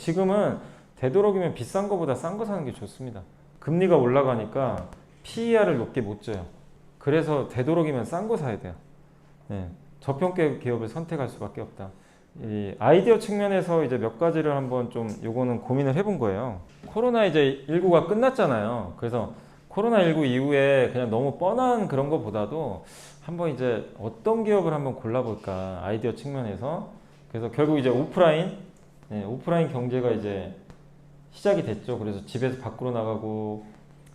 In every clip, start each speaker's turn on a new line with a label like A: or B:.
A: 지금은 되도록이면 비싼 거보다 싼 거 사는 게 좋습니다. 금리가 올라가니까 PER을 높게 못 줘요. 그래서 되도록이면 싼 거 사야 돼요. 네. 저평가 기업을 선택할 수밖에 없다. 이 아이디어 측면에서 이제 몇 가지를 한번 좀 요거는 고민을 해본 거예요. 코로나 이제 19가 끝났잖아요. 그래서 코로나19 이후에 그냥 너무 뻔한 그런 거보다도 한번 이제 어떤 기업을 한번 골라볼까 아이디어 측면에서. 그래서 결국 이제 오프라인 경제가 이제 시작이 됐죠. 그래서 집에서 밖으로 나가고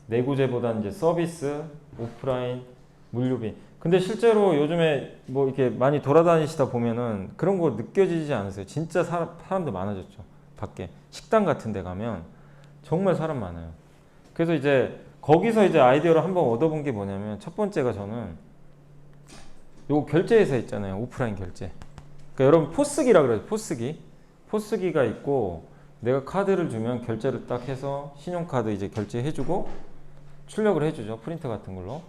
A: 내구재보다는 이제 서비스, 오프라인, 물류비. 근데 실제로 요즘에 뭐 이렇게 많이 돌아다니시다 보면은 그런 거 느껴지지 않으세요? 진짜 사람들 많아졌죠. 밖에 식당 같은 데 가면 정말 사람 많아요. 그래서 이제 거기서 이제 아이디어를 한번 얻어본 게 뭐냐면 첫 번째가 저는 요 결제회사 있잖아요. 오프라인 결제. 그러니까 여러분 포스기라 그래요. 포스기가 있고 내가 카드를 주면 결제를 딱 해서 신용카드 이제 결제해주고 출력을 해주죠. 프린터 같은 걸로.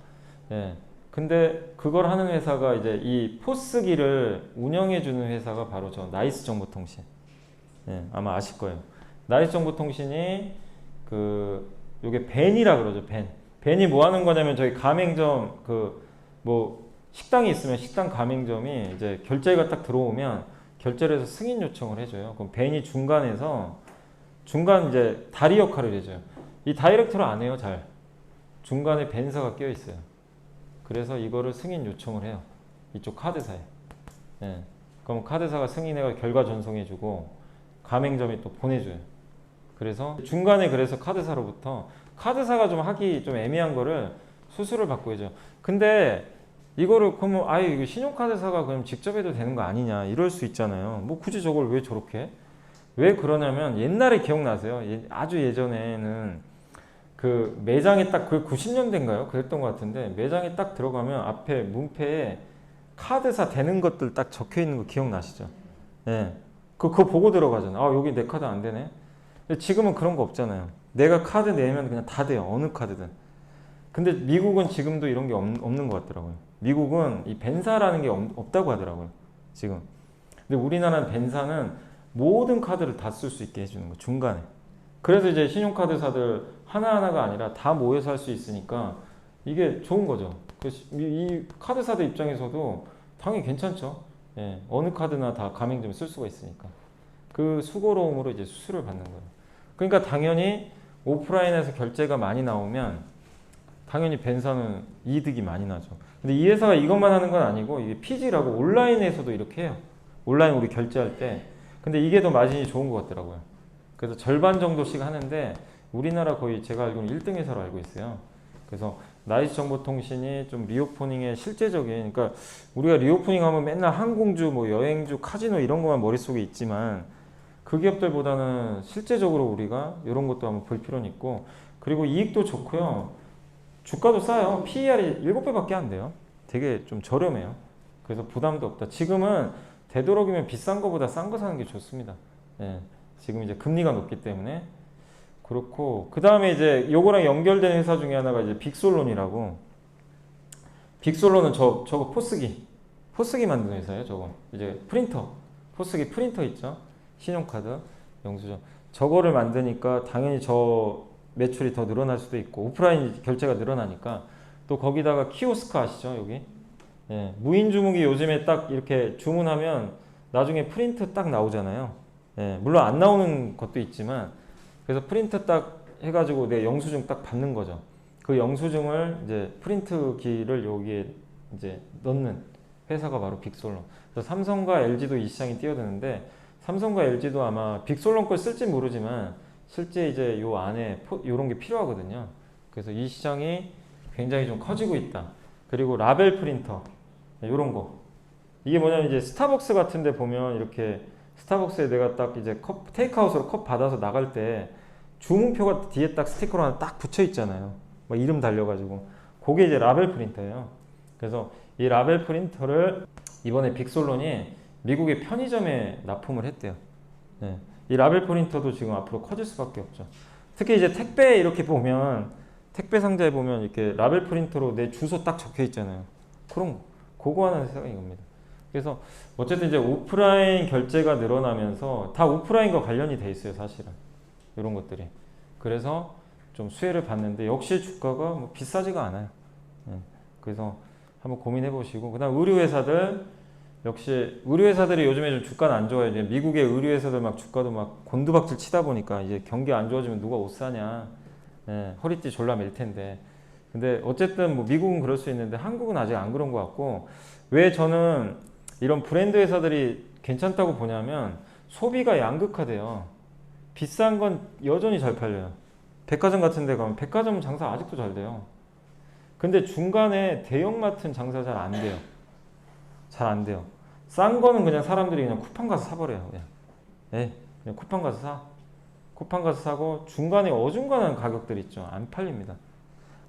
A: 예. 근데 그걸 하는 회사가 이제 이 포스기를 운영해주는 회사가 바로 저 나이스정보통신. 예, 아마 아실 거예요. 나이스정보통신이 요게 벤이라 그러죠. 벤이 뭐 하는 거냐면 저희 가맹점 뭐 식당이 있으면 식당 가맹점이 이제 결제가 딱 들어오면 결제를 해서 승인 요청을 해줘요. 그럼 벤이 중간 이제 다리 역할을 해줘요. 이 다이렉트로 안 해요, 잘. 중간에 벤사가 껴 있어요. 그래서 이거를 승인 요청을 해요. 이쪽 카드사에. 예. 그럼 카드사가 승인해가 결과 전송해주고 가맹점이 또 보내줘요. 그래서 중간에 그래서 카드사로부터 카드사가 좀 하기 좀 애매한 거를 수수료를 받고 해줘요. 근데 이거를 그러면 아예 이거 신용카드사가 그럼 직접 해도 되는 거 아니냐 이럴 수 있잖아요. 뭐 굳이 저걸 왜 저렇게 해? 왜 그러냐면 옛날에 기억나세요? 아주 예전에는 그 매장에 딱 그 90년대인가요? 그랬던 것 같은데 매장에 딱 들어가면 앞에 문패에 카드사 되는 것들 딱 적혀 있는 거 기억나시죠? 예. 그거 보고 들어가잖아. 아, 여기 내 카드 안 되네. 근데 지금은 그런 거 없잖아요. 내가 카드 내면 그냥 다 돼요. 어느 카드든. 근데 미국은 지금도 이런 게 없는 것 같더라고요. 미국은 이 벤사라는 게 없다고 하더라고요. 지금. 근데 우리나라는 벤사는 모든 카드를 다 쓸 수 있게 해주는 거 중간에. 그래서 이제 신용카드사들 하나하나가 아니라 다 모여서 할 수 있으니까 이게 좋은 거죠. 이 카드사들 입장에서도 당연히 괜찮죠. 예, 어느 카드나 다 가맹점에 쓸 수가 있으니까. 그 수고로움으로 이제 수수료를 받는 거예요. 그러니까 당연히 오프라인에서 결제가 많이 나오면 당연히 벤사는 이득이 많이 나죠. 근데 이 회사가 이것만 하는 건 아니고 이게 피지라고 온라인에서도 이렇게 해요. 온라인 우리 결제할 때. 근데 이게 더 마진이 좋은 것 같더라고요. 그래서 절반 정도씩 하는데 우리나라 거의 제가 알고는 1등 회사로 알고 있어요. 그래서 나이스정보통신이 좀 리오프닝의 실제적인, 그러니까 우리가 리오프닝 하면 맨날 항공주, 뭐 여행주, 카지노 이런 것만 머릿속에 있지만 그 기업들보다는 실제적으로 우리가 이런 것도 한번 볼 필요는 있고, 그리고 이익도 좋고요. 주가도 싸요. PER이 7배밖에 안 돼요. 되게 좀 저렴해요. 그래서 부담도 없다. 지금은 되도록이면 비싼 거보다 싼 거 사는 게 좋습니다. 예, 지금 이제 금리가 높기 때문에 그렇고, 그 다음에 이제 요거랑 연결된 회사 중에 하나가 이제 빅솔론이라고. 빅솔론은 저거 포스기 만드는 회사예요. 저거 이제 프린터, 포스기 프린터 있죠. 신용카드, 영수증. 저거를 만드니까 당연히 저 매출이 더 늘어날 수도 있고 오프라인 결제가 늘어나니까. 또 거기다가 키오스크 아시죠? 여기. 예, 무인 주무기 요즘에 딱 이렇게 주문하면 나중에 프린트 딱 나오잖아요. 예, 물론 안 나오는 것도 있지만 그래서 프린트 딱 해가지고 내 영수증 딱 받는 거죠. 그 영수증을 이제 프린트기를 여기에 이제 넣는 회사가 바로 빅솔론. 그래서 삼성과 LG도 이 시장에 뛰어드는데 삼성과 LG도 아마 빅솔론 걸 쓸지 모르지만 실제 이제 요 안에 요런 게 필요하거든요. 그래서 이 시장이 굉장히 좀 커지고 있다. 그리고 라벨 프린터 요런 거. 이게 뭐냐면 이제 스타벅스 같은 데 보면 이렇게 스타벅스에 내가 딱 이제 테이크아웃으로 컵 받아서 나갈 때 주문표가 뒤에 딱 스티커로 하나 딱 붙여 있잖아요. 막 이름 달려가지고. 그게 이제 라벨 프린터예요. 그래서 이 라벨 프린터를 이번에 빅솔론이 미국의 편의점에 납품을 했대요. 네. 이 라벨 프린터도 지금 앞으로 커질 수밖에 없죠. 특히 이제 택배 이렇게 보면 택배 상자에 보면 이렇게 라벨 프린터로 내 주소 딱 적혀 있잖아요. 그거 하는 회사가 이겁니다. 그래서 어쨌든 이제 오프라인 결제가 늘어나면서 다 오프라인과 관련이 돼 있어요, 사실은. 이런 것들이. 그래서 좀 수혜를 받는데 역시 주가가 뭐 비싸지가 않아요. 예. 그래서 한번 고민해 보시고, 그다음 의류회사들 역시 의류회사들이 요즘에 좀 주가는 안 좋아요. 이제 미국의 의류회사들 막 주가도 막 곤두박질 치다 보니까 이제 경기 안 좋아지면 누가 옷 사냐. 예, 허리띠 졸라 맬 텐데. 근데 어쨌든 뭐 미국은 그럴 수 있는데 한국은 아직 안 그런 것 같고, 왜 저는 이런 브랜드 회사들이 괜찮다고 보냐면 소비가 양극화돼요. 비싼 건 여전히 잘 팔려요. 백화점 같은 데 가면 백화점 장사 아직도 잘 돼요. 근데 중간에 대형마트는 장사 잘 안 돼요. 잘 안 돼요. 싼 거는 그냥 사람들이 그냥 쿠팡 가서 사버려요. 그냥. 예, 그냥 쿠팡 가서 사. 쿠팡 가서 사고 중간에 어중간한 가격들 있죠. 안 팔립니다.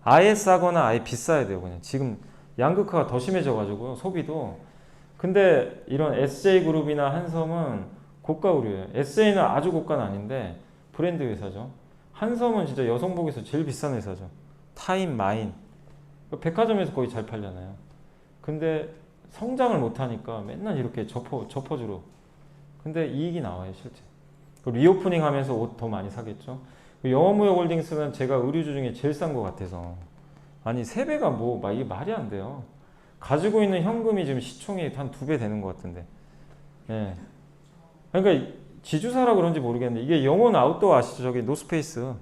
A: 아예 싸거나 아예 비싸야 돼요. 그냥 지금 양극화가 더 심해져가지고 소비도. 근데 이런 SJ그룹이나 한섬은 고가 의류예요. SJ는 아주 고가는 아닌데 브랜드 회사죠. 한섬은 진짜 여성복에서 제일 비싼 회사죠. 타임, 마인. 백화점에서 거의 잘 팔잖아요. 근데 성장을 못하니까 맨날 이렇게 저퍼주로. 근데 이익이 나와요, 실제. 리오프닝 하면서 옷 더 많이 사겠죠. 영어무역홀딩스는 제가 의류주 중에 제일 싼 것 같아서. 아니, 3배가 뭐, 이게 말이 안 돼요. 가지고 있는 현금이 지금 시총이 한 2배 되는 것 같은데. 예. 그러니까 지주사라 그런지 모르겠는데, 이게 영원 아웃도어 아시죠? 저기 노스페이스.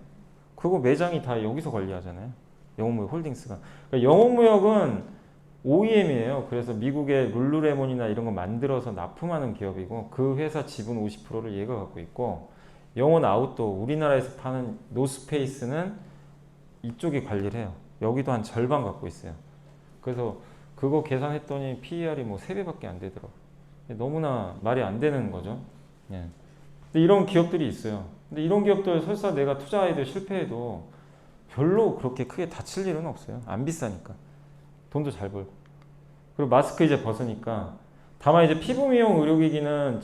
A: 그거 매장이 다 여기서 관리하잖아요. 영어무역 홀딩스가. 그러니까 영어무역은 OEM이에요. 그래서 미국의 룰루레몬이나 이런 거 만들어서 납품하는 기업이고, 그 회사 지분 50%를 얘가 갖고 있고, 영원 아웃도어, 우리나라에서 파는 노스페이스는 이쪽이 관리를 해요. 여기도 한 절반 갖고 있어요. 그래서 그거 계산했더니 PER이 뭐 3배밖에 안 되더라고요. 너무나 말이 안 되는 거죠. 예. 근데 이런 기업들이 있어요. 근데 이런 기업들 설사 내가 투자해도 실패해도 별로 그렇게 크게 다칠 일은 없어요. 안 비싸니까. 돈도 잘 벌고. 그리고 마스크 이제 벗으니까. 다만 이제 피부 미용 의료기기는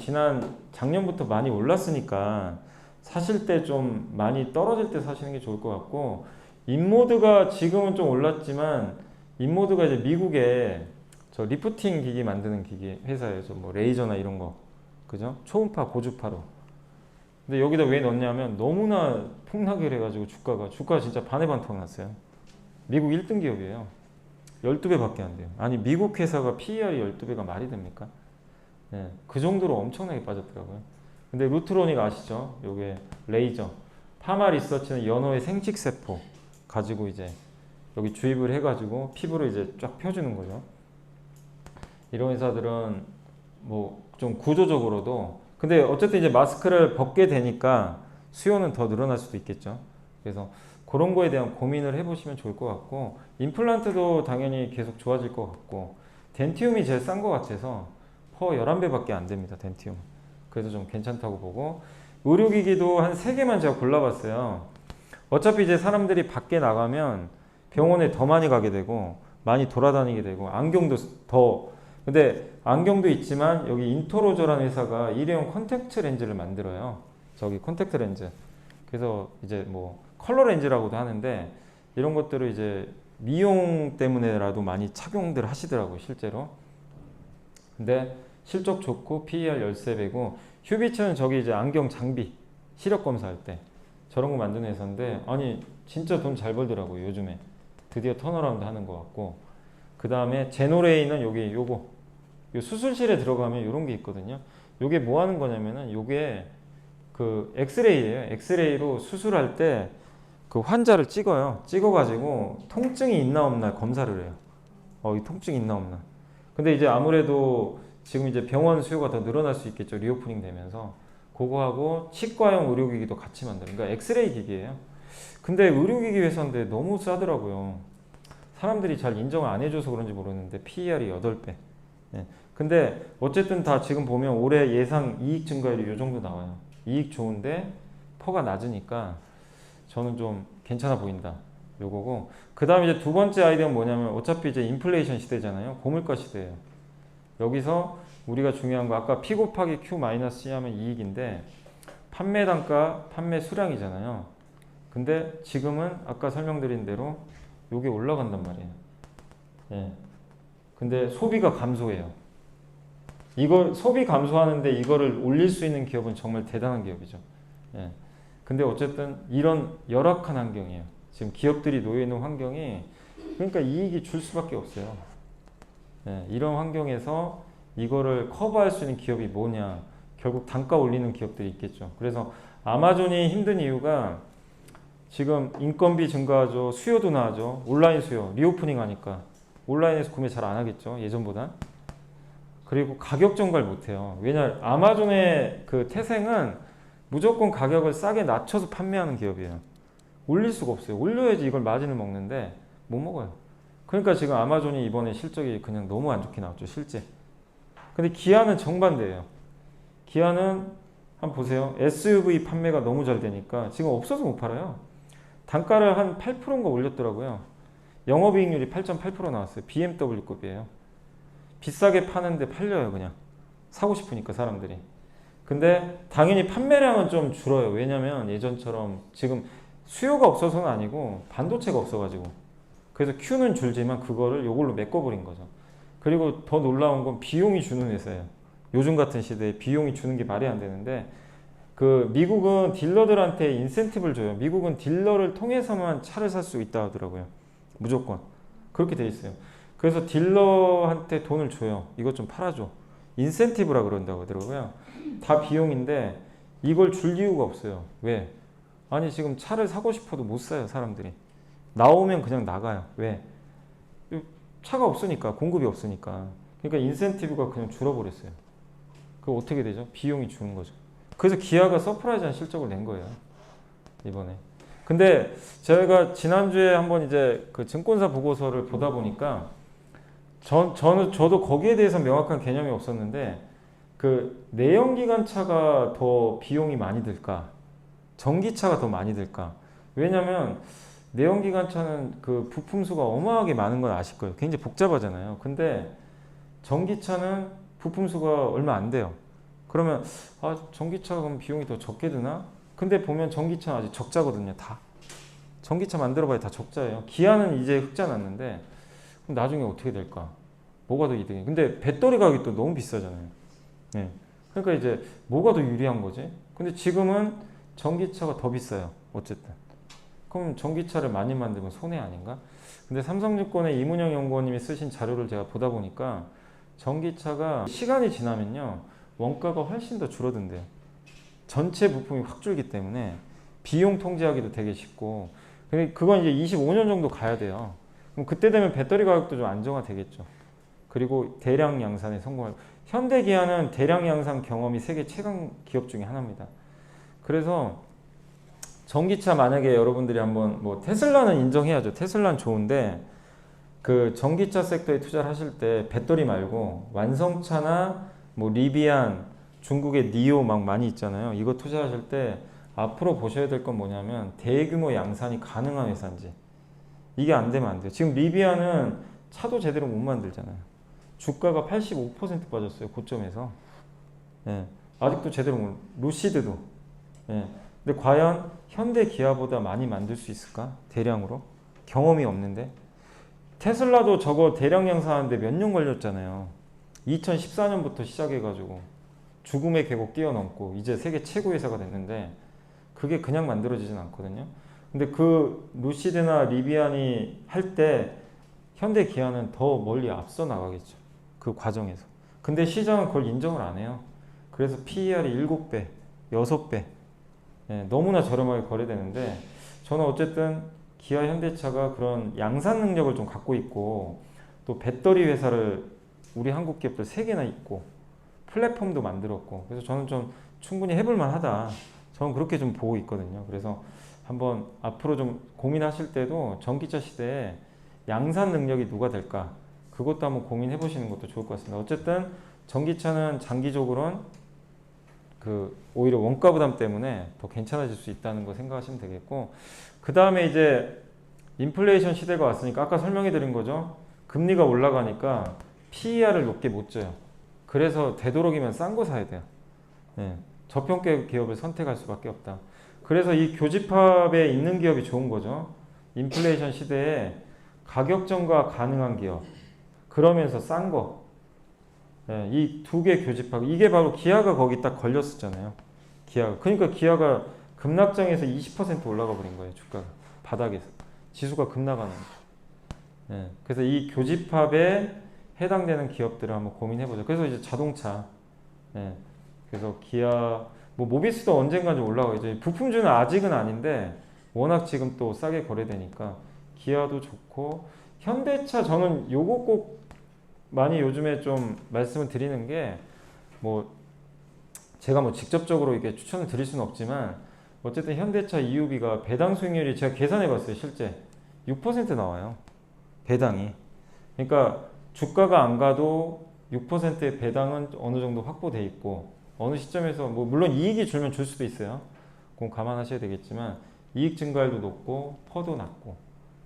A: 작년부터 많이 올랐으니까 사실 때 좀 많이 떨어질 때 사시는 게 좋을 것 같고, 인모드가 지금은 좀 올랐지만 인모드가 이제 미국에 저 리프팅 기기 만드는 기기 회사예요. 뭐 레이저나 이런 거. 그죠? 초음파, 고주파로. 근데 여기다 왜 넣냐면 너무나 폭락을 해가지고 주가가 진짜 반의 반토막 났어요. 미국 1등 기업이에요. 12배밖에 안 돼요. 아니, 미국 회사가 PER이 12배가 말이 됩니까? 네, 그 정도로 엄청나게 빠졌더라고요. 근데 루트로닉 아시죠? 요게 레이저. 파마 리서치는 연어의 생식세포 가지고 이제 여기 주입을 해가지고 피부를 이제 쫙 펴주는 거죠. 이런 회사들은 뭐 좀 구조적으로도, 근데 어쨌든 이제 마스크를 벗게 되니까 수요는 더 늘어날 수도 있겠죠. 그래서 그런 거에 대한 고민을 해보시면 좋을 것 같고, 임플란트도 당연히 계속 좋아질 것 같고, 덴티움이 제일 싼 것 같아서 퍼 11배밖에 안 됩니다, 덴티움. 그래서 좀 괜찮다고 보고, 의료기기도 한 3개만 제가 골라봤어요. 어차피 이제 사람들이 밖에 나가면 병원에 더 많이 가게 되고, 많이 돌아다니게 되고, 안경도 더, 근데 안경도 있지만 여기 인토로저라는 회사가 일회용 컨택트 렌즈를 만들어요. 저기 컨택트 렌즈. 그래서 이제 뭐 컬러 렌즈라고도 하는데, 이런 것들을 이제 미용 때문에라도 많이 착용들 하시더라고요, 실제로. 근데 실적 좋고 PER 13배고, 휴비츠는 저기 이제 안경 장비 시력 검사할 때 저런 거 만드는 회사인데, 아니 진짜 돈 잘 벌더라고요, 요즘에. 드디어 턴어라운드 하는 것 같고. 그 다음에 제노레이는 여기 요거 요 수술실에 들어가면 요런 게 있거든요. 요게 뭐 하는 거냐면은 요게 그 엑스레이예요. 엑스레이로 수술할 때 그 환자를 찍어요. 찍어가지고 통증이 있나 없나 검사를 해요. 이 통증이 있나 없나. 근데 이제 아무래도 지금 이제 병원 수요가 더 늘어날 수 있겠죠. 리오프닝 되면서. 그거하고 치과용 의료기기도 같이 만들어요. 그러니까 엑스레이 기기예요. 근데 의료기기 회사인데 너무 싸더라고요. 사람들이 잘 인정을 안 해줘서 그런지 모르는데 PER이 8배. 네. 근데 어쨌든 다 지금 보면 올해 예상 이익 증가율이 요 정도 나와요. 이익 좋은데 퍼가 낮으니까 저는 좀 괜찮아 보인다. 요거고. 그 다음에 이제 두 번째 아이디어는 뭐냐면, 어차피 이제 인플레이션 시대잖아요. 고물가 시대예요. 여기서 우리가 중요한 거, 아까 P 곱하기 Q 마이너스 C 하면 이익인데, 판매 단가, 판매 수량이잖아요. 근데 지금은 아까 설명드린 대로 요게 올라간단 말이에요. 예. 근데 소비가 감소해요. 이걸 소비 감소하는데 이거를 올릴 수 있는 기업은 정말 대단한 기업이죠. 예. 근데 어쨌든 이런 열악한 환경이에요. 지금 기업들이 놓여 있는 환경이 그러니까 이익이 줄 수밖에 없어요. 예. 이런 환경에서 이거를 커버할 수 있는 기업이 뭐냐? 결국 단가 올리는 기업들이 있겠죠. 그래서 아마존이 힘든 이유가 지금 인건비 증가하죠. 수요도 나죠. 온라인 수요. 리오프닝 하니까 온라인에서 구매 잘 안 하겠죠. 예전보다. 그리고 가격 전가를 못해요. 왜냐 아마존의 그 태생은 무조건 가격을 싸게 낮춰서 판매하는 기업이에요. 올릴 수가 없어요. 올려야지 이걸 마진을 먹는데 못 먹어요. 그러니까 지금 아마존이 이번에 실적이 그냥 너무 안 좋게 나왔죠. 실제. 근데 기아는 정반대예요. 기아는 한번 보세요. SUV 판매가 너무 잘 되니까 지금 없어서 못 팔아요. 단가를 한 8%인가 올렸더라고요. 영업이익률이 8.8% 나왔어요. BMW급이에요. 비싸게 파는데 팔려요. 그냥 사고 싶으니까 사람들이. 근데 당연히 판매량은 좀 줄어요. 왜냐면 예전처럼 지금 수요가 없어서는 아니고 반도체가 없어가지고. 그래서 Q는 줄지만 그거를 요걸로 메꿔버린 거죠. 그리고 더 놀라운 건 비용이 주는 회사예요. 요즘 같은 시대에 비용이 주는 게 말이 안 되는데 그 미국은 딜러들한테 인센티브를 줘요. 미국은 딜러를 통해서만 차를 살 수 있다 하더라고요. 무조건. 그렇게 돼 있어요. 그래서 딜러한테 돈을 줘요. 이것 좀 팔아줘. 인센티브라 그런다고 하더라고요. 다 비용인데 이걸 줄 이유가 없어요. 왜? 아니 지금 차를 사고 싶어도 못 사요. 사람들이. 나오면 그냥 나가요. 왜? 차가 없으니까. 공급이 없으니까. 그러니까 인센티브가 그냥 줄어버렸어요. 그럼 어떻게 되죠? 비용이 주는 거죠. 그래서 기아가 서프라이즈한 실적을 낸 거예요. 이번에. 근데 제가 지난주에 한번 이제 그 증권사 보고서를 보다 보니까 저도 거기에 대해서 명확한 개념이 없었는데 그 내연기관차가 더 비용이 많이 들까? 전기차가 더 많이 들까? 왜냐면 내연기관차는 그 부품수가 어마어마하게 많은 건 아실 거예요. 굉장히 복잡하잖아요. 근데 전기차는 부품수가 얼마 안 돼요. 그러면 아 전기차가 그럼 비용이 더 적게 드나? 근데 보면 전기차는 아직 적자거든요. 다. 전기차 만들어봐야 다 적자예요. 기아는 이제 흑자 났는데 그럼 나중에 어떻게 될까? 뭐가 더 이득이? 근데 배터리 가격이 또 너무 비싸잖아요. 네. 그러니까 이제 뭐가 더 유리한 거지? 근데 지금은 전기차가 더 비싸요. 어쨌든. 그럼 전기차를 많이 만들면 손해 아닌가? 근데 삼성증권의 이문영 연구원님이 쓰신 자료를 제가 보다 보니까 전기차가 시간이 지나면요. 원가가 훨씬 더 줄어든대요. 전체 부품이 확 줄기 때문에 비용 통제하기도 되게 쉽고 그건 이제 25년 정도 가야 돼요. 그럼 그때 되면 배터리 가격도 좀 안정화되겠죠. 그리고 대량 양산에 성공할 현대 기아는 대량 양산 경험이 세계 최강 기업 중에 하나입니다. 그래서 전기차 만약에 여러분들이 한번 뭐 테슬라는 인정해야죠. 테슬라는 좋은데 그 전기차 섹터에 투자를 하실 때 배터리 말고 완성차나 뭐 리비안, 중국의 니오 막 많이 있잖아요. 이거 투자하실 때 앞으로 보셔야 될 건 뭐냐면 대규모 양산이 가능한 회사인지. 이게 안 되면 안 돼요. 지금 리비안은 차도 제대로 못 만들잖아요. 주가가 85% 빠졌어요. 고점에서. 예. 아직도 제대로 못, 루시드도. 예. 근데 과연 현대 기아보다 많이 만들 수 있을까? 대량으로? 경험이 없는데. 테슬라도 저거 대량 양산하는데 몇 년 걸렸잖아요. 2014년부터 시작해가지고 죽음의 계곡 뛰어넘고 이제 세계 최고 회사가 됐는데 그게 그냥 만들어지진 않거든요. 근데 그 루시드나 리비안이 할 때 현대 기아는 더 멀리 앞서 나가겠죠. 그 과정에서. 근데 시장은 그걸 인정을 안 해요. 그래서 PER이 7배, 6배. 예, 너무나 저렴하게 거래되는데 저는 어쨌든 기아 현대차가 그런 양산 능력을 좀 갖고 있고 또 배터리 회사를 우리 한국 기업들 3개나 있고 플랫폼도 만들었고 그래서 저는 좀 충분히 해볼 만하다. 저는 그렇게 좀 보고 있거든요. 그래서 한번 앞으로 좀 고민하실 때도 전기차 시대에 양산 능력이 누가 될까 그것도 한번 고민해 보시는 것도 좋을 것 같습니다. 어쨌든 전기차는 장기적으로는 그 오히려 원가 부담 때문에 더 괜찮아질 수 있다는 거 생각하시면 되겠고 그 다음에 이제 인플레이션 시대가 왔으니까 아까 설명해 드린 거죠. 금리가 올라가니까 PER을 높게 못 줘요. 그래서 되도록이면 싼 거 사야 돼요. 예, 저평가 기업을 선택할 수밖에 없다. 그래서 이 교집합에 있는 기업이 좋은 거죠. 인플레이션 시대에 가격 전가 가능한 기업. 그러면서 싼 거. 예, 이 두 개 교집합 이게 바로 기아가 거기 딱 걸렸었잖아요. 기아가 그러니까 기아가 급락장에서 20% 올라가 버린 거예요. 주가가 바닥에서 지수가 급락하는 거예요. 예, 그래서 이 교집합에 해당되는 기업들을 한번 고민해보죠. 그래서 이제 자동차, 예, 그래서 기아, 뭐 모비스도 언젠가 좀 올라가겠죠. 부품주는 아직은 아닌데 워낙 지금 또 싸게 거래되니까 기아도 좋고 현대차 저는 요거 꼭 많이 요즘에 좀 말씀을 드리는 게 뭐 제가 뭐 직접적으로 이렇게 추천을 드릴 수는 없지만 어쨌든 현대차 EUV가 배당 수익률이 제가 계산해봤어요. 실제 6% 나와요. 배당이. 그러니까 주가가 안 가도 6%의 배당은 어느 정도 확보돼 있고 어느 시점에서 뭐 물론 이익이 줄면 줄 수도 있어요. 그건 감안하셔야 되겠지만 이익 증가율도 높고 퍼도 낮고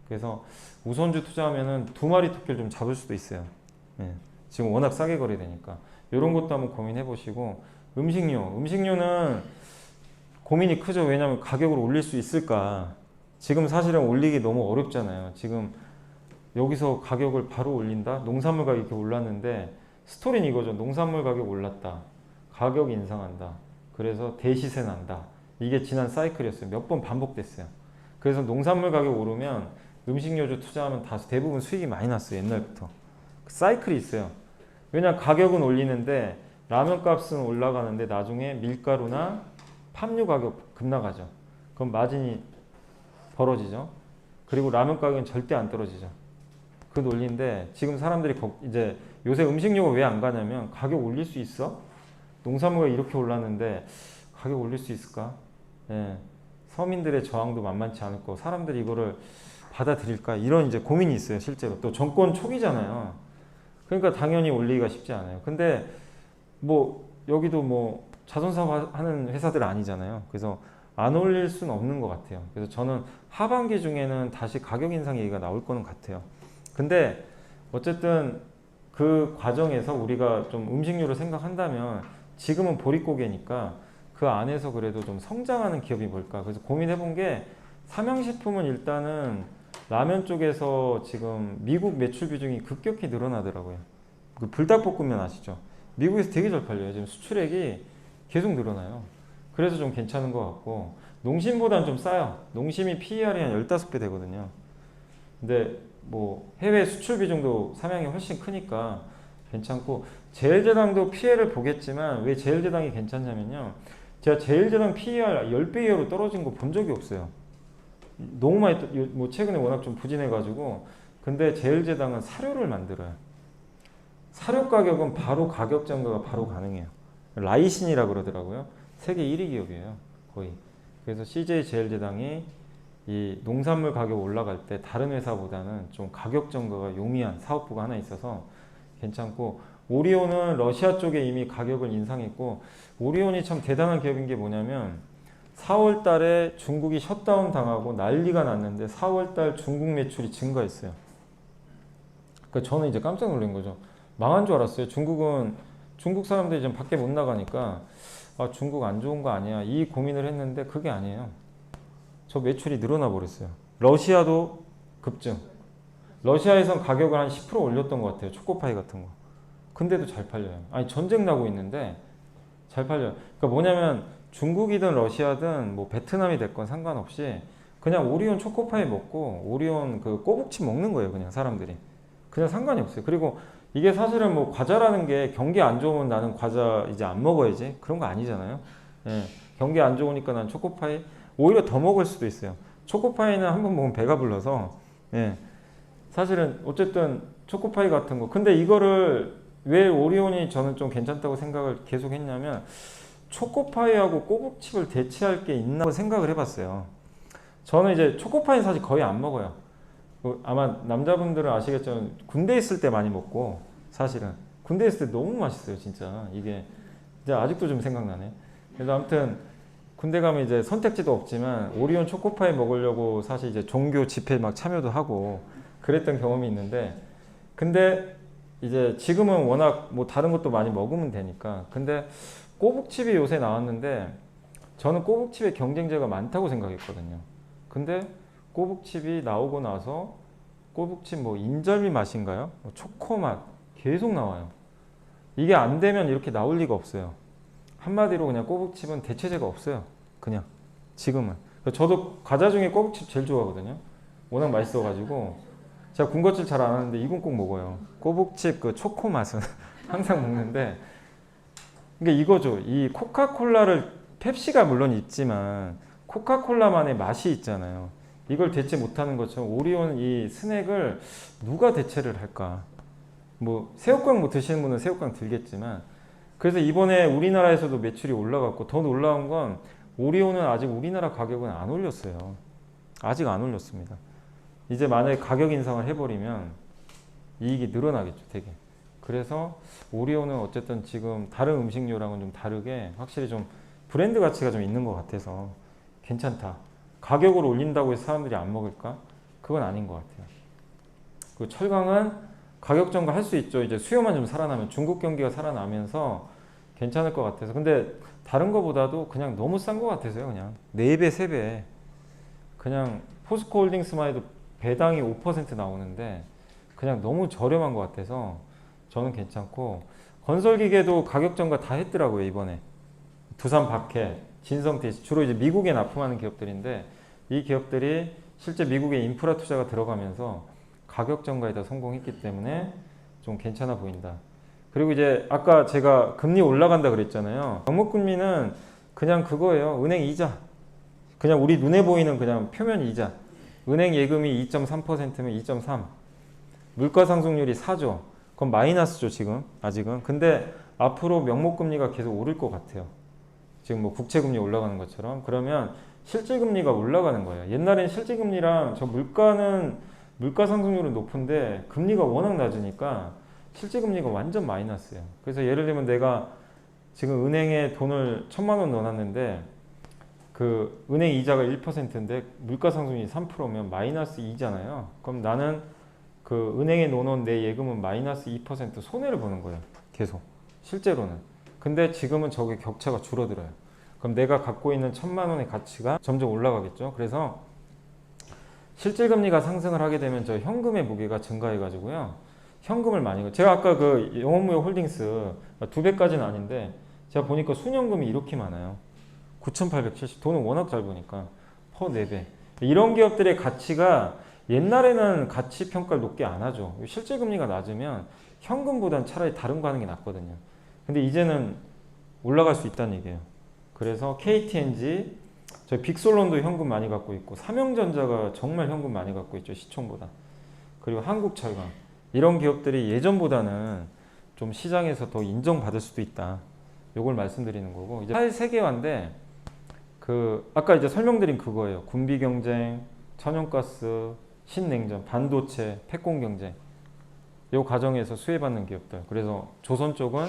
A: 그래서 우선주 투자하면은 두 마리 토끼를 좀 잡을 수도 있어요. 예. 지금 워낙 싸게 거래되니까 이런 것도 한번 고민해 보시고 음식료는 고민이 크죠. 왜냐하면 가격을 올릴 수 있을까? 지금 사실은 올리기 너무 어렵잖아요. 지금 여기서 가격을 바로 올린다? 농산물 가격이 이렇게 올랐는데 스토리는 이거죠. 농산물 가격 올랐다. 가격 인상한다. 그래서 대시세 난다. 이게 지난 사이클이었어요. 몇 번 반복됐어요. 그래서 농산물 가격 오르면 음식료주 투자하면 다 대부분 수익이 많이 났어요. 옛날부터. 그 사이클이 있어요. 왜냐 가격은 올리는데 라면 값은 올라가는데 나중에 밀가루나 팜유 가격 급락하죠. 그럼 마진이 벌어지죠. 그리고 라면 가격은 절대 안 떨어지죠. 그 논리인데 지금 사람들이 이제 요새 음식료가 왜 안 가냐면 가격 올릴 수 있어? 농산물가 이렇게 올랐는데 가격 올릴 수 있을까? 예. 서민들의 저항도 만만치 않을 거고 사람들이 이거를 받아들일까? 이런 이제 고민이 있어요. 실제로. 또 정권 초기잖아요. 그러니까 당연히 올리기가 쉽지 않아요. 근데 뭐 여기도 뭐 자선사업 하는 회사들 아니잖아요. 그래서 안 올릴 수는 없는 것 같아요. 그래서 저는 하반기 중에는 다시 가격 인상 얘기가 나올 거는 같아요. 근데 어쨌든 그 과정에서 우리가 좀 음식료를 생각한다면 지금은 보릿고개니까 그 안에서 그래도 좀 성장하는 기업이 뭘까? 그래서 고민해 본 게 삼양식품은 일단은 라면 쪽에서 지금 미국 매출 비중이 급격히 늘어나더라고요. 그 불닭볶음면 아시죠? 미국에서 되게 잘 팔려요. 지금 수출액이 계속 늘어나요. 그래서 좀 괜찮은 것 같고 농심보다는 좀 싸요. 농심이 PER이 한 15배 되거든요. 근데 뭐 해외 수출 비중도 삼양이 훨씬 크니까 괜찮고 제일제당도 피해를 보겠지만 왜 제일제당이 괜찮냐면요. 제가 제일제당 PER 10배 이하로 떨어진 거 본 적이 없어요. 너무 많이 뭐 최근에 워낙 좀 부진해가지고 근데 제일제당은 사료를 만들어요. 사료 가격은 바로 가격 전가가 바로 가능해요. 라이신이라 그러더라고요. 세계 1위 기업이에요. 거의. 그래서 CJ 제일제당이 이 농산물 가격 올라갈 때 다른 회사보다는 좀 가격 전가가 용이한 사업부가 하나 있어서 괜찮고 오리온은 러시아 쪽에 이미 가격을 인상했고 오리온이 참 대단한 기업인 게 뭐냐면 4월 달에 중국이 셧다운 당하고 난리가 났는데 4월 달 중국 매출이 증가했어요. 그러니까 저는 이제 깜짝 놀란 거죠. 망한 줄 알았어요. 중국 사람들이 지금 밖에 못 나가니까 아, 중국 안 좋은 거 아니야. 이 고민을 했는데 그게 아니에요. 저 매출이 늘어나 버렸어요. 러시아도 급증. 러시아에선 가격을 한 10% 올렸던 것 같아요. 초코파이 같은 거. 근데도 잘 팔려요. 아니 전쟁 나고 있는데 잘 팔려요. 그러니까 뭐냐면 중국이든 러시아든 뭐 베트남이 됐건 상관없이 그냥 오리온 초코파이 먹고 오리온 그 꼬북칩 먹는 거예요. 그냥 사람들이. 그냥 상관이 없어요. 그리고 이게 사실은 뭐 과자라는 게 경기 안 좋으면 나는 과자 이제 안 먹어야지. 그런 거 아니잖아요. 예. 경기 안 좋으니까 난 초코파이 오히려 더 먹을 수도 있어요. 초코파이는 한 번 먹으면 배가 불러서 예. 사실은 어쨌든 초코파이 같은 거. 근데 이거를 왜 오리온이 저는 좀 괜찮다고 생각을 계속 했냐면 초코파이하고 꼬북칩을 대체할 게 있나 생각을 해봤어요. 저는 이제 초코파이는 사실 거의 안 먹어요. 아마 남자분들은 아시겠지만 군대 있을 때 많이 먹고 사실은 군대 있을 때 너무 맛있어요. 진짜 이게 이제 아직도 좀 생각나네. 그래서 아무튼 군대 가면 이제 선택지도 없지만 오리온 초코파이 먹으려고 사실 이제 종교 집회 막 참여도 하고 그랬던 경험이 있는데 근데 이제 지금은 워낙 뭐 다른 것도 많이 먹으면 되니까 근데 꼬북칩이 요새 나왔는데 저는 꼬북칩의 경쟁자가 많다고 생각했거든요. 근데 꼬북칩이 나오고 나서 꼬북칩 뭐 인절미 맛인가요? 뭐 초코 맛 계속 나와요. 이게 안 되면 이렇게 나올 리가 없어요. 한마디로 그냥 꼬북칩은 대체제가 없어요. 그냥 지금은. 저도 과자 중에 꼬북칩 제일 좋아하거든요. 워낙 맛있어가지고 제가 군것질 잘 안 하는데 이건 꼭 먹어요. 꼬북칩 그 초코 맛은 항상 먹는데 그러니까 이거죠. 이 코카콜라를 펩시가 물론 있지만 코카콜라만의 맛이 있잖아요. 이걸 대체 못하는 것처럼 오리온 이 스낵을 누가 대체를 할까? 뭐 새우깡 뭐 드시는 분은 새우깡 들겠지만 그래서 이번에 우리나라에서도 매출이 올라갔고 더 놀라운 건 오리온은 아직 우리나라 가격은 안 올렸어요. 아직 안 올렸습니다. 이제 만약에 가격 인상을 해버리면 이익이 늘어나겠죠, 되게. 그래서 오리온은 어쨌든 지금 다른 음식료랑은 좀 다르게 확실히 좀 브랜드 가치가 좀 있는 것 같아서 괜찮다. 가격을 올린다고 해서 사람들이 안 먹을까? 그건 아닌 것 같아요. 그 철강은 가격 전가할 수 있죠. 이제 수요만 좀 살아나면 중국 경기가 살아나면서 괜찮을 것 같아서. 근데 다른 거보다도 그냥 너무 싼 것 같아서요. 그냥 4배, 3배. 그냥 포스코홀딩스만 해도 배당이 5% 나오는데 그냥 너무 저렴한 것 같아서 저는 괜찮고 건설기계도 가격 전가 다 했더라고요. 이번에 두산 바켓, 진성TC 주로 이제 미국에 납품하는 기업들인데 이 기업들이 실제 미국에 인프라 투자가 들어가면서 가격 전가에 다 성공했기 때문에 좀 괜찮아 보인다. 그리고 이제 아까 제가 금리 올라간다 그랬잖아요. 명목금리는 그냥 그거예요. 은행 이자. 그냥 우리 눈에 보이는 그냥 표면 이자. 은행 예금이 2.3%면 2.3. 물가 상승률이 4죠. 그건 마이너스죠, 지금. 아직은. 근데 앞으로 명목금리가 계속 오를 것 같아요. 지금 뭐 국채금리 올라가는 것처럼. 그러면 실질금리가 올라가는 거예요. 옛날엔 실질금리랑 저 물가 상승률은 높은데 금리가 워낙 낮으니까 실질금리가 완전 마이너스예요. 그래서 예를 들면 내가 지금 은행에 돈을 1,000만 원 넣어놨는데 그 은행 이자가 1%인데 물가 상승률이 3%면 마이너스 2잖아요. 그럼 나는 그 은행에 넣어놓은 내 예금은 마이너스 2% 손해를 보는 거예요. 계속. 실제로는. 근데 지금은 저게 격차가 줄어들어요. 그럼 내가 갖고 있는 1,000만 원의 가치가 점점 올라가겠죠. 그래서 실질금리가 상승을 하게 되면 저 현금의 무게가 증가해가지고요. 현금을 많이 제가 아까 그 영업무역 홀딩스 2배까지는 아닌데 제가 보니까 순현금이 이렇게 많아요. 9,870. 돈은 워낙 잘 버니까 퍼 4배. 이런 기업들의 가치가 옛날에는 가치 평가를 높게 안 하죠. 실질금리가 낮으면 현금보단 차라리 다른 거 하는 게 낫거든요. 근데 이제는 올라갈 수 있다는 얘기예요. 그래서 KTNG, 저희 빅솔론도 현금 많이 갖고 있고 삼성전자가 정말 현금 많이 갖고 있죠. 시총보다. 그리고 한국철강. 이런 기업들이 예전보다는 좀 시장에서 더 인정받을 수도 있다. 요걸 말씀드리는 거고 이제 사회세계화인데 그 아까 이제 설명드린 그거예요. 군비 경쟁, 천연가스, 신냉전, 반도체, 패권 경쟁. 요 과정에서 수혜받는 기업들. 그래서 조선 쪽은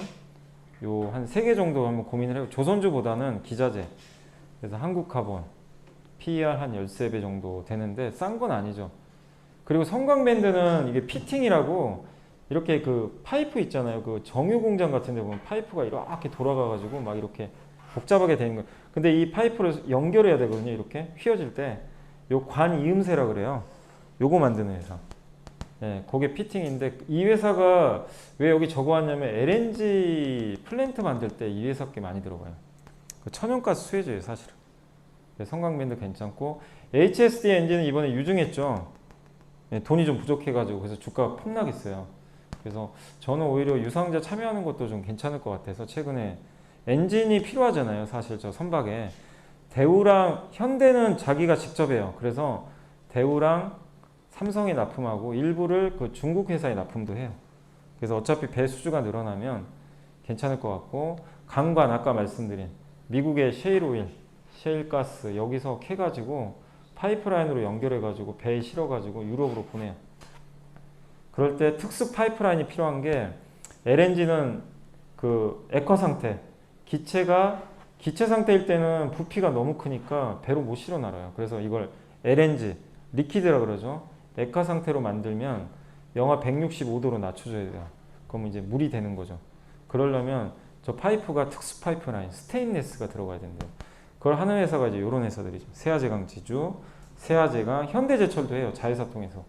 A: 요 한 3개 정도 한번 고민을 해요. 조선주보다는 기자재. 그래서 한국카본, PER 한 13배 정도 되는데 싼 건 아니죠. 그리고 성광밴드는 이게 피팅이라고 이렇게 그 파이프 있잖아요. 그 정유 공장 같은 데 보면 파이프가 이렇게 돌아가가지고 막 이렇게 복잡하게 되는 거예요. 근데 이 파이프를 연결해야 되거든요. 이렇게 휘어질 때. 요 관이음새라 그래요. 요거 만드는 회사. 네, 그게 피팅인데 이 회사가 왜 여기 적어왔냐면 LNG 플랜트 만들 때 이 회사 게 많이 들어가요. 그 천연가스 수혜주예요, 사실은. 성광밴드 괜찮고 HSD 엔진은 이번에 유증했죠. 네, 돈이 좀 부족해가지고 그래서 주가가 폭락했어요. 그래서 저는 오히려 유상자 참여하는 것도 좀 괜찮을 것 같아서 최근에 엔진이 필요하잖아요. 사실 저 선박에 대우랑 현대는 자기가 직접 해요. 그래서 대우랑 삼성에 납품하고 일부를 그 중국 회사에 납품도 해요. 그래서 어차피 배 수주가 늘어나면 괜찮을 것 같고 강관 아까 말씀드린 미국의 셰일오일, 셰일가스 여기서 캐가지고 파이프라인으로 연결해가지고 배에 실어가지고 유럽으로 보내요. 그럴 때 특수 파이프라인이 필요한 게 LNG는 그 액화 상태, 기체 상태일 때는 부피가 너무 크니까 배로 못 실어 날아요. 그래서 이걸 LNG, 리퀴드라 그러죠. 액화 상태로 만들면 영하 165도로 낮춰줘야 돼요. 그러면 이제 물이 되는 거죠. 그러려면 저 파이프가 특수 파이프라인, 스테인레스가 들어가야 된대요. 그걸 하는 회사가 이제 이런 회사들이죠. 세아제강 지주, 세아제강, 현대제철도 해요. 자회사 통해서.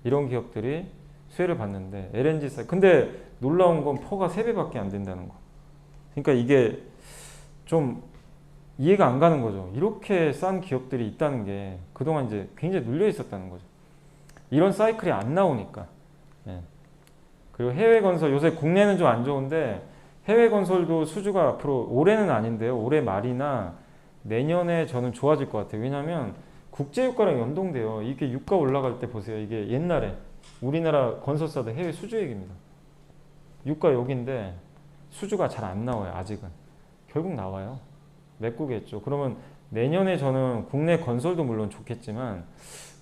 A: 이런 기업들이 수혜를 받는데 LNG 근데 놀라운 건 퍼가 3배밖에 안 된다는 거. 그러니까 이게 좀 이해가 안 가는 거죠. 이렇게 싼 기업들이 있다는 게 그동안 이제 굉장히 눌려 있었다는 거죠. 이런 사이클이 안 나오니까. 예. 그리고 해외 건설, 요새 국내는 좀 안 좋은데 해외 건설도 수주가 앞으로 올해는 아닌데요. 올해 말이나 내년에 저는 좋아질 것 같아요. 왜냐하면 국제 유가랑 연동돼요. 이게 유가 올라갈 때 보세요. 이게 옛날에 우리나라 건설사들 해외 수주 얘기입니다. 유가 여기인데 수주가 잘 안 나와요. 아직은. 결국 나와요. 메꾸겠죠. 그러면 내년에 저는 국내 건설도 물론 좋겠지만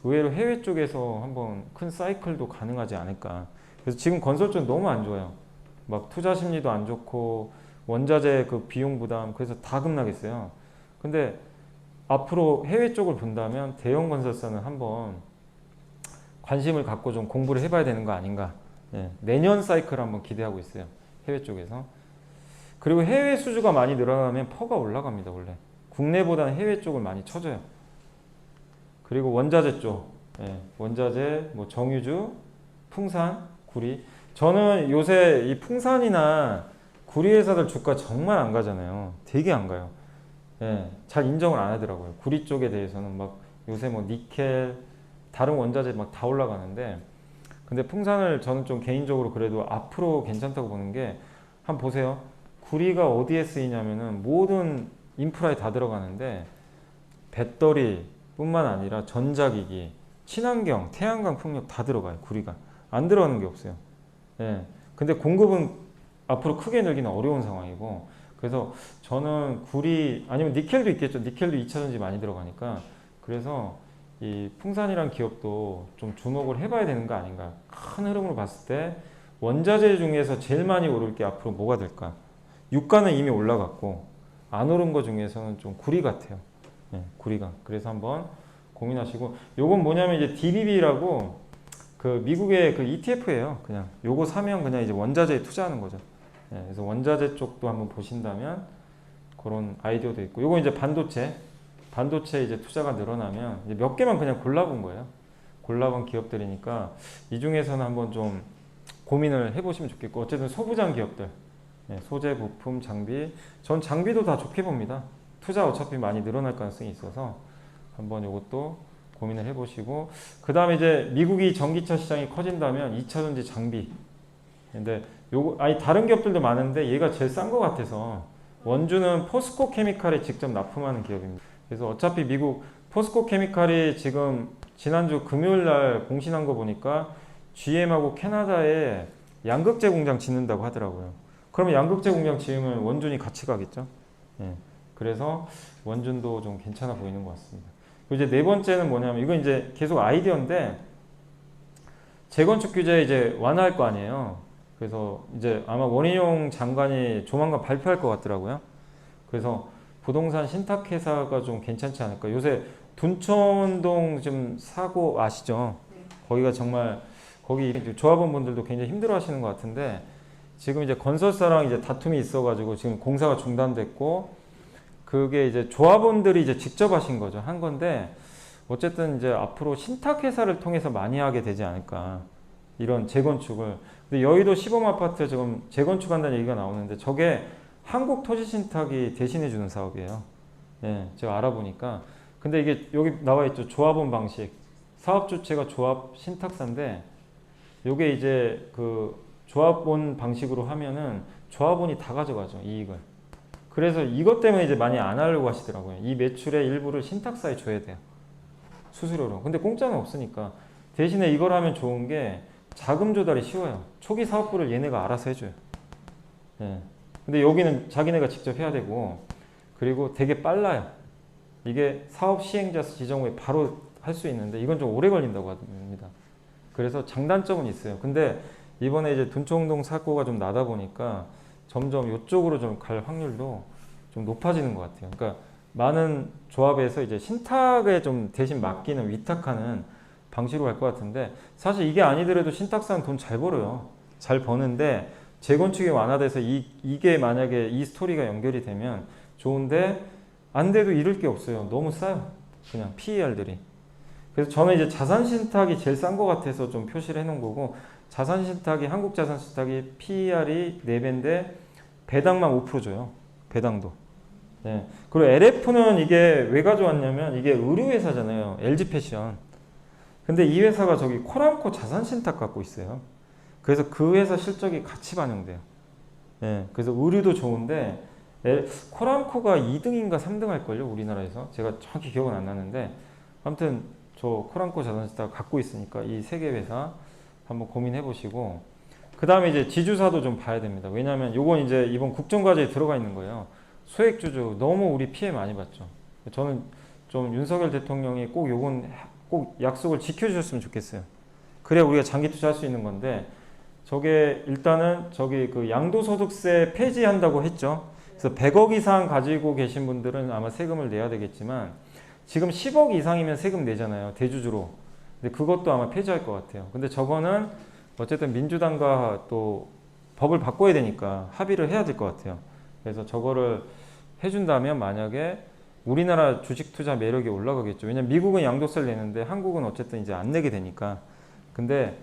A: 의외로 해외 쪽에서 한번 큰 사이클도 가능하지 않을까. 그래서 지금 건설 쪽 너무 안 좋아요. 막 투자 심리도 안 좋고 원자재 그 비용 부담 그래서 다 급락했어요. 근데 앞으로 해외 쪽을 본다면 대형 건설사는 한번 관심을 갖고 좀 공부를 해봐야 되는 거 아닌가. 예, 내년 사이클 한번 기대하고 있어요. 해외 쪽에서. 그리고 해외 수주가 많이 늘어나면 퍼가 올라갑니다. 원래. 국내보다는 해외 쪽을 많이 쳐줘요. 그리고 원자재 쪽. 예, 원자재, 뭐 정유주, 풍산, 구리. 저는 요새 이 풍산이나 구리 회사들 주가 정말 안 가잖아요. 되게 안 가요. 예, 잘 인정을 안 하더라고요. 구리 쪽에 대해서는 막 요새 뭐 니켈, 다른 원자재 막 다 올라가는데 근데 풍산을 저는 좀 개인적으로 그래도 앞으로 괜찮다고 보는 게 한번 보세요. 구리가 어디에 쓰이냐면은 모든 인프라에 다 들어가는데 배터리 뿐만 아니라 전자기기, 친환경, 태양광 풍력 다 들어가요. 구리가. 안 들어가는 게 없어요. 예. 근데 공급은 앞으로 크게 늘기는 어려운 상황이고 그래서 저는 구리 아니면 니켈도 있겠죠. 니켈도 2차전지 많이 들어가니까 그래서 이 풍산이란 기업도 좀 주목을 해봐야 되는 거 아닌가. 큰 흐름으로 봤을 때 원자재 중에서 제일 많이 오를 게 앞으로 뭐가 될까? 유가는 이미 올라갔고 안 오른 거 중에서는 좀 구리 같아요. 예, 구리가. 그래서 한번 고민하시고 요건 뭐냐면 이제 DBB라고 그 미국의 그 ETF예요. 그냥 요거 사면 그냥 이제 원자재에 투자하는 거죠. 예, 그래서 원자재 쪽도 한번 보신다면 그런 아이디어도 있고 요거 이제 반도체 이제 투자가 늘어나면 이제 몇 개만 그냥 골라본 거예요. 골라본 기업들이니까 이 중에서는 한번 좀 고민을 해보시면 좋겠고 어쨌든 소부장 기업들 네, 소재, 부품, 장비 전 장비도 다 좋게 봅니다. 투자 어차피 많이 늘어날 가능성이 있어서 한번 이것도 고민을 해보시고 그 다음에 이제 미국이 전기차 시장이 커진다면 2차전지 장비 근데 요거 아니 다른 기업들도 많은데 얘가 제일 싼 것 같아서 원주는 포스코 케미칼에 직접 납품하는 기업입니다. 그래서 어차피 미국 포스코 케미칼이 지금 지난주 금요일 날 공신한 거 보니까 GM하고 캐나다에 양극재 공장 짓는다고 하더라고요. 그러면 양극재 공장 지으면 원준이 같이 가겠죠. 예. 그래서 원준도 좀 괜찮아 보이는 것 같습니다. 그리고 이제 네 번째는 뭐냐면 이건 이제 계속 아이디어인데 재건축 규제 이제 완화할 거 아니에요. 그래서 이제 아마 원희룡 장관이 조만간 발표할 것 같더라고요. 그래서 부동산 신탁회사가 좀 괜찮지 않을까. 요새 둔촌동 좀 사고 아시죠? 거기가 정말 거기 조합원 분들도 굉장히 힘들어 하시는 것 같은데 지금 이제 건설사랑 이제 다툼이 있어가지고 지금 공사가 중단됐고 그게 이제 조합원들이 이제 직접 하신 거죠. 한 건데 어쨌든 이제 앞으로 신탁회사를 통해서 많이 하게 되지 않을까. 이런 재건축을. 근데 여의도 시범 아파트 지금 재건축한다는 얘기가 나오는데 저게 한국토지신탁이 대신해주는 사업이에요. 예, 제가 알아보니까. 근데 이게 여기 나와 있죠. 조합원 방식. 사업 주체가 조합 신탁사인데 요게 이제 그 조합원 방식으로 하면은 조합원이 다 가져가죠. 이익을. 그래서 이것 때문에 이제 많이 안 하려고 하시더라고요. 이 매출의 일부를 신탁사에 줘야 돼요. 수수료로. 근데 공짜는 없으니까. 대신에 이걸 하면 좋은 게 자금 조달이 쉬워요. 초기 사업부를 얘네가 알아서 해줘요. 예. 근데 여기는 자기네가 직접 해야 되고 그리고 되게 빨라요. 이게 사업 시행자 지정 후에 바로 할 수 있는데 이건 좀 오래 걸린다고 합니다. 그래서 장단점은 있어요. 근데 이번에 이제 둔촌동 사고가 좀 나다 보니까 점점 이쪽으로 좀 갈 확률도 좀 높아지는 것 같아요. 그러니까 많은 조합에서 이제 신탁에 좀 대신 맡기는 위탁하는 방식으로 갈 것 같은데 사실 이게 아니더라도 신탁사는 돈 잘 벌어요. 잘 버는데 재건축이 완화돼서 이게 만약에 이 스토리가 연결이 되면 좋은데 안 돼도 잃을 게 없어요. 너무 싸요. 그냥 PER들이. 그래서 저는 이제 자산신탁이 제일 싼 것 같아서 좀 표시를 해놓은 거고, 자산신탁이, 한국자산신탁이 PER이 4배인데 배당만 5% 줘요. 배당도. 네. 그리고 LF는 이게 왜 가져왔냐면, 이게 의류회사잖아요. LG패션. 근데 이 회사가 저기 코람코 자산신탁 갖고 있어요. 그래서 그 회사 실적이 같이 반영돼요. 네. 그래서 의류도 좋은데, 코람코가 2등인가 3등 할걸요, 우리나라에서. 제가 정확히 기억은 안 나는데, 아무튼 저 코람코 자산신탁 갖고 있으니까 이 세 개 회사 한번 고민해 보시고, 그 다음에 이제 지주사도 좀 봐야 됩니다. 왜냐하면 요건 이제 이번 국정과제에 들어가 있는 거예요. 소액주주 너무 우리 피해 많이 봤죠. 저는 좀 윤석열 대통령이 꼭 요건 꼭 약속을 지켜주셨으면 좋겠어요. 그래야 우리가 장기 투자할 수 있는 건데, 저게 일단은 저기 그 양도소득세 폐지한다고 했죠. 그래서 100억 이상 가지고 계신 분들은 아마 세금을 내야 되겠지만, 지금 10억 이상이면 세금 내잖아요. 대주주로. 근데 그것도 아마 폐지할 것 같아요. 근데 저거는 어쨌든 민주당과 또 법을 바꿔야 되니까 합의를 해야 될 것 같아요. 그래서 저거를 해준다면 만약에 우리나라 주식 투자 매력이 올라가겠죠. 왜냐면 미국은 양도세를 내는데 한국은 어쨌든 이제 안 내게 되니까. 근데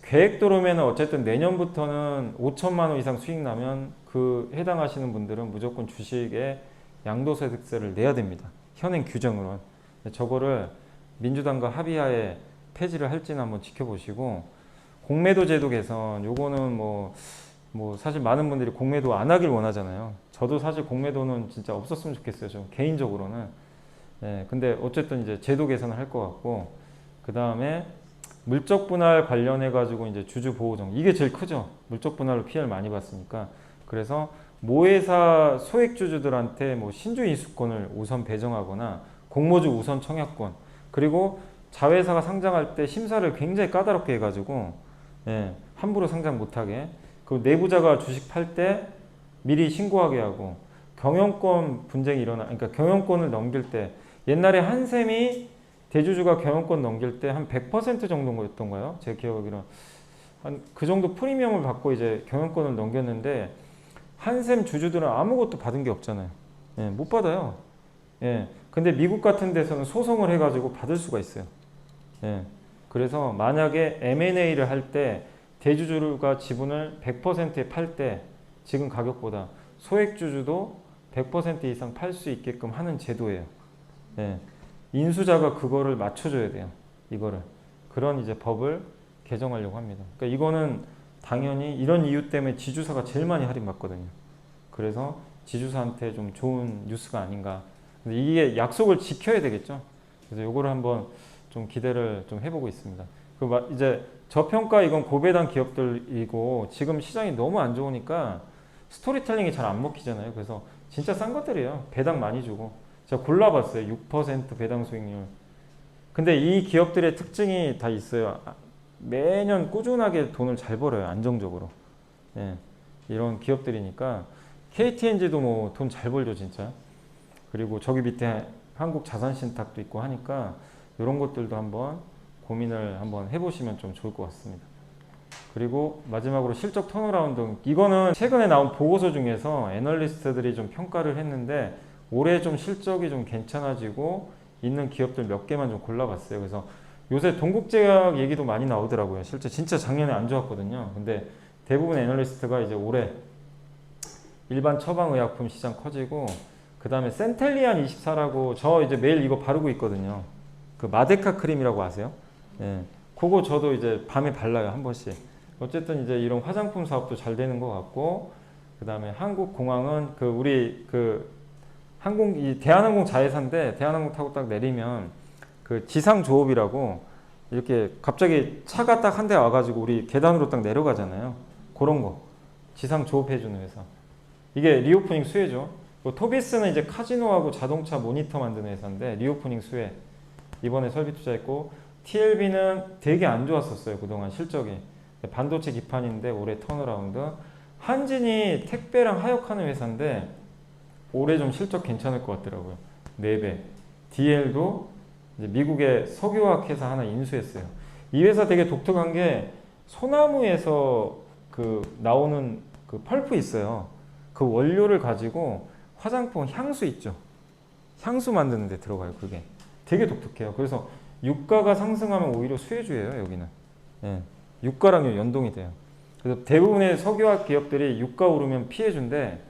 A: 계획대로면 어쨌든 내년부터는 5천만 원 이상 수익 나면 그 해당하시는 분들은 무조건 주식에 양도소득세를 내야 됩니다. 현행 규정으로는. 저거를 민주당과 합의하에 폐지를 할지는 한번 지켜보시고, 공매도 제도 개선, 요거는 뭐 사실 많은 분들이 공매도 안 하길 원하잖아요. 저도 사실 공매도는 진짜 없었으면 좋겠어요. 저 개인적으로는. 네, 근데 어쨌든 이제 제도 개선을 할 것 같고, 그 다음에 물적 분할 관련해 가지고 이제 주주 보호정, 이게 제일 크죠. 물적 분할로 피해를 많이 봤으니까. 그래서 모회사 소액 주주들한테 뭐 신주 인수권을 우선 배정하거나 공모주 우선 청약권, 그리고 자회사가 상장할 때 심사를 굉장히 까다롭게 해가지고, 예, 함부로 상장 못하게, 그 내부자가 주식 팔 때 미리 신고하게 하고, 경영권 분쟁이 그러니까 경영권을 넘길 때, 옛날에 한샘이 대주주가 경영권 넘길 때 한 100% 정도였던가요? 제 기억으로는 한 그 정도 프리미엄을 받고 이제 경영권을 넘겼는데, 한샘 주주들은 아무것도 받은 게 없잖아요. 예, 못 받아요. 예, 근데 미국 같은 데서는 소송을 해가지고 받을 수가 있어요. 예, 그래서 만약에 M&A를 할 때 대주주가 지분을 100%에 팔 때 지금 가격보다 소액주주도 100% 이상 팔 수 있게끔 하는 제도예요. 예, 인수자가 그거를 맞춰줘야 돼요. 이거를. 그런 이제 법을 개정하려고 합니다. 그러니까 이거는 당연히 이런 이유 때문에 지주사가 제일 많이 할인받거든요. 그래서 지주사한테 좀 좋은 뉴스가 아닌가. 근데 이게 약속을 지켜야 되겠죠. 그래서 이거를 한번 좀 기대를 좀 해보고 있습니다. 그 이제 저평가 이건 고배당 기업들이고, 지금 시장이 너무 안 좋으니까 스토리텔링이 잘 안 먹히잖아요. 그래서 진짜 싼 것들이에요. 배당 많이 주고. 제가 골라봤어요. 6% 배당 수익률. 근데 이 기업들의 특징이 다 있어요. 매년 꾸준하게 돈을 잘 벌어요. 안정적으로. 예, 이런 기업들이니까. KTNG도 뭐 돈 잘 벌죠, 진짜. 그리고 저기 밑에 한국 자산신탁도 있고 하니까 이런 것들도 한번 고민을 한번 해보시면 좀 좋을 것 같습니다. 그리고 마지막으로 실적 턴어라운드. 이거는 최근에 나온 보고서 중에서 애널리스트들이 좀 평가를 했는데, 올해 좀 실적이 좀 괜찮아지고 있는 기업들 몇 개만 좀 골라봤어요. 그래서 요새 동국제약 얘기도 많이 나오더라고요. 실제 진짜 작년에 안 좋았거든요. 근데 대부분 애널리스트가 이제 올해 일반 처방의약품 시장 커지고, 그 다음에 센텔리안 24라고, 저 이제 매일 이거 바르고 있거든요. 그 마데카 크림이라고 아세요? 예, 그거 저도 이제 밤에 발라요, 한 번씩. 어쨌든 이제 이런 화장품 사업도 잘 되는 것 같고, 그 다음에 한국공항은 그 우리 그 이 대한항공 자회사인데, 대한항공 타고 딱 내리면 그 지상조업이라고 이렇게 갑자기 차가 딱 한 대 와가지고 우리 계단으로 딱 내려가잖아요. 그런 거 지상조업해주는 회사. 이게 리오프닝 수혜죠. 토비스는 이제 카지노하고 자동차 모니터 만드는 회사인데, 리오프닝 수혜 이번에 설비 투자했고, TLB는 되게 안 좋았었어요, 그동안 실적이. 반도체 기판인데 올해 턴어라운드. 한진이 택배랑 하역하는 회사인데 올해 좀 실적 괜찮을 것 같더라고요. 4배. DL도 이제 미국의 석유화학 회사 하나 인수했어요. 이 회사 되게 독특한 게, 소나무에서 그 나오는 그 펄프 있어요. 그 원료를 가지고 화장품 향수 있죠. 향수 만드는 데 들어가요, 그게. 되게 독특해요. 그래서 유가가 상승하면 오히려 수혜주예요, 여기는. 예, 유가랑 연동이 돼요. 그래서 대부분의 석유화학 기업들이 유가 오르면 피해준데,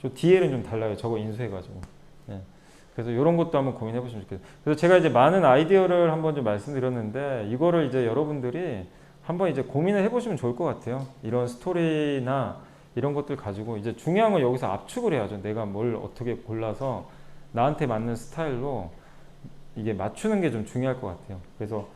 A: 저 DL은 좀 달라요. 저거 인수해가지고. 예. 그래서 이런 것도 한번 고민해 보시면 좋겠어요. 그래서 제가 이제 많은 아이디어를 한번 좀 말씀드렸는데, 이거를 이제 여러분들이 한번 이제 고민을 해보시면 좋을 것 같아요. 이런 스토리나 이런 것들 가지고 이제 중요한 건 여기서 압축을 해야죠. 내가 뭘 어떻게 골라서 나한테 맞는 스타일로 이게 맞추는 게 좀 중요할 것 같아요. 그래서